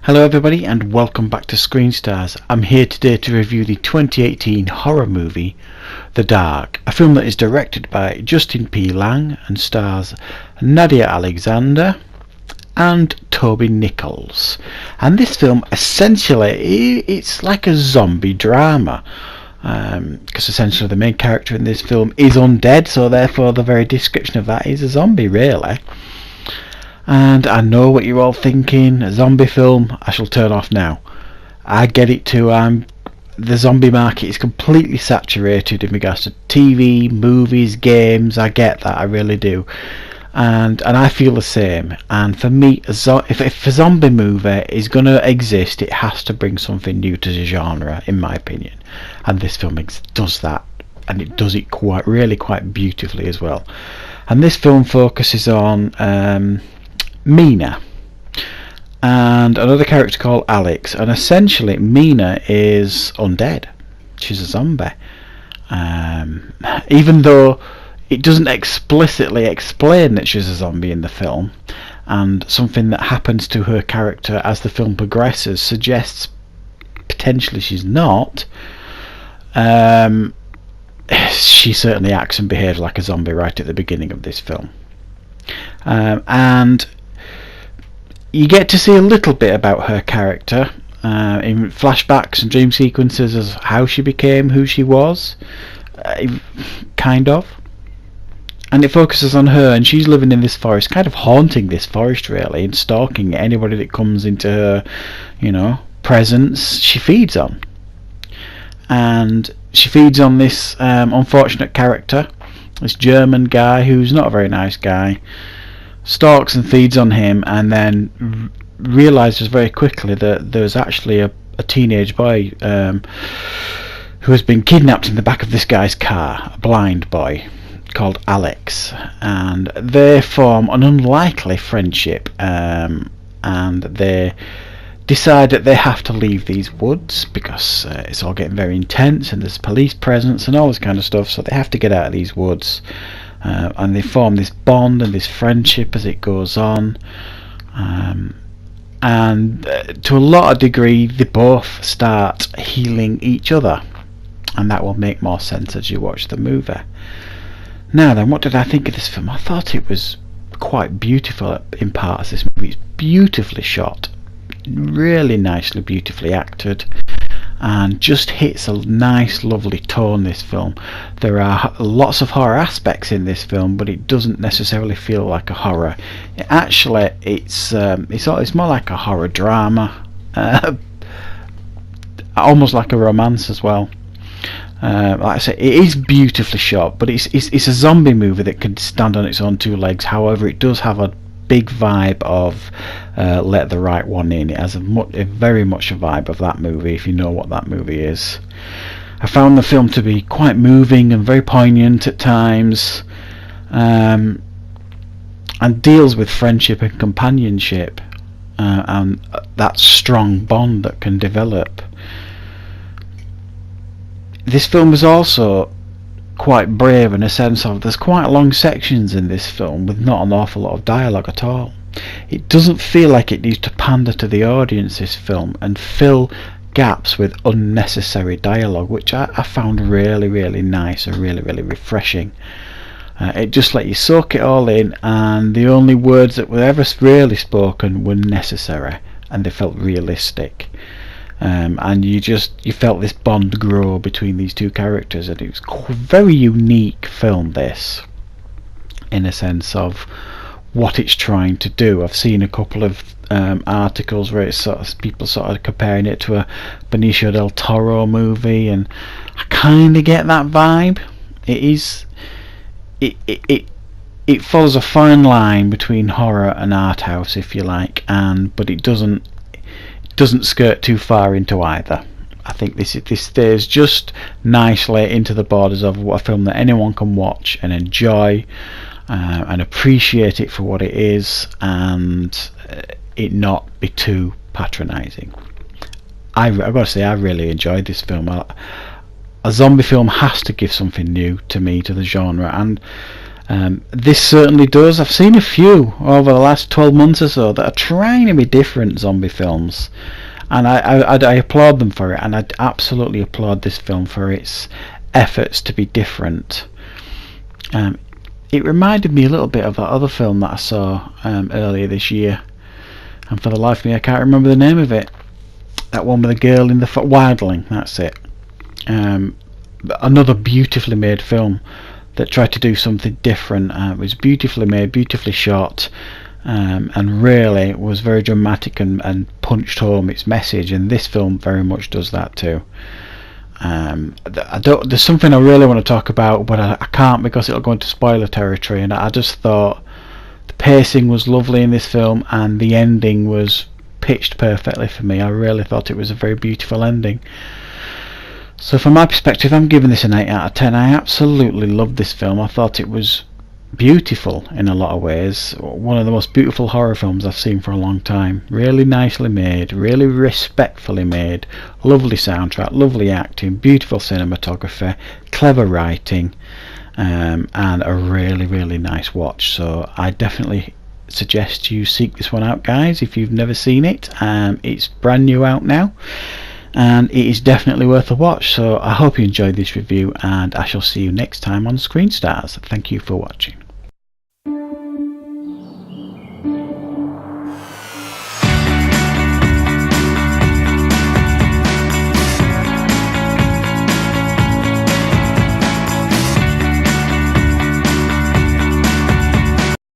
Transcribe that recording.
Hello everybody and welcome back to Screen Stars. I'm here today to review the 2018 horror movie The Dark, a film that is directed by Justin P. Lang and stars Nadia Alexander and Toby Nichols. And this film essentially, it's like a zombie drama, because essentially the main character in this film is undead, so therefore the very description of that is a zombie really. And I know what you're all thinking, a zombie film, I shall turn off now. I get it too, the zombie market is completely saturated in regards to TV, movies, games. I get that, I really do. And I feel the same. And for me, if a zombie movie is going to exist, it has to bring something new to the genre, in my opinion. And this film does that. And it does it quite beautifully as well. And this film focuses on Mina and another character called Alex, and essentially Mina is undead. She's a zombie, even though it doesn't explicitly explain that she's a zombie in the film, and something that happens to her character as the film progresses suggests potentially she's not. She certainly acts and behaves like a zombie right at the beginning of this film, and you get to see a little bit about her character in flashbacks and dream sequences as how she became who she was, kind of. And it focuses on her, and she's living in this forest, kind of haunting this forest really, and stalking anybody that comes into her, presence. She feeds on, and she feeds on this unfortunate character, this German guy who's not a very nice guy. Stalks and feeds on him, and then realizes very quickly that there's actually a teenage boy who has been kidnapped in the back of this guy's car, a blind boy called Alex, and they form an unlikely friendship, and they decide that they have to leave these woods because it's all getting very intense and there's police presence and all this kind of stuff, so they have to get out of these woods. And they form this bond and this friendship as it goes on, and to a lot of degree they both start healing each other, and that will make more sense as you watch the movie. Now then, what did I think of this film? I thought it was quite beautiful in parts. This movie is beautifully shot, really nicely, beautifully acted, and just hits a nice lovely tone, this film. There are lots of horror aspects in this film, but it doesn't necessarily feel like a horror. It's more like a horror drama, almost like a romance as well. Like I say, it is beautifully shot, but it's a zombie movie that can stand on its own two legs. However, it does have a big vibe of Let the Right One In. It has a very much a vibe of that movie, if you know what that movie is. I found the film to be quite moving and very poignant at times, and deals with friendship and companionship, and that strong bond that can develop. This film is also quite brave in a sense of there's quite long sections in this film with not an awful lot of dialogue at all. It doesn't feel like it needs to pander to the audience, this film, and fill gaps with unnecessary dialogue, which I found really, really nice and really, really refreshing. It just let you soak it all in, and the only words that were ever really spoken were necessary, and they felt realistic. And you felt this bond grow between these two characters, and it was a very unique film, this, in a sense of what it's trying to do. I've seen a couple of articles where it's people sort of comparing it to a Benicio del Toro movie, and I kind of get that vibe. It follows a fine line between horror and art house, if you like, but it doesn't skirt too far into either. I think this stays just nicely into the borders of a film that anyone can watch and enjoy, and appreciate it for what it is, and it not be too patronising. I've got to say, I really enjoyed this film. A zombie film has to give something new to me, to the genre, and This certainly does. I've seen a few over the last 12 months or so that are trying to be different zombie films, and I applaud them for it, and I absolutely applaud this film for its efforts to be different. It reminded me a little bit of that other film that I saw earlier this year, and for the life of me I can't remember the name of it. That one with the girl in the Wildling, that's it. Another beautifully made film that tried to do something different. It was beautifully made, beautifully shot, and really was very dramatic and punched home its message, and this film very much does that too. There's something I really want to talk about, but I can't because it'll go into spoiler territory, and I just thought the pacing was lovely in this film and the ending was pitched perfectly for me. I really thought it was a very beautiful ending. So from my perspective, I'm giving this an 8 out of 10. I absolutely loved this film. I thought it was beautiful in a lot of ways. One of the most beautiful horror films I've seen for a long time. Really nicely made, really respectfully made, lovely soundtrack, lovely acting, beautiful cinematography, clever writing, and a really, really nice watch. So I definitely suggest you seek this one out, guys, if you've never seen it. It's brand new out now, and it is definitely worth a watch. So I hope you enjoyed this review, and I shall see you next time on Screen Stars. Thank you for watching.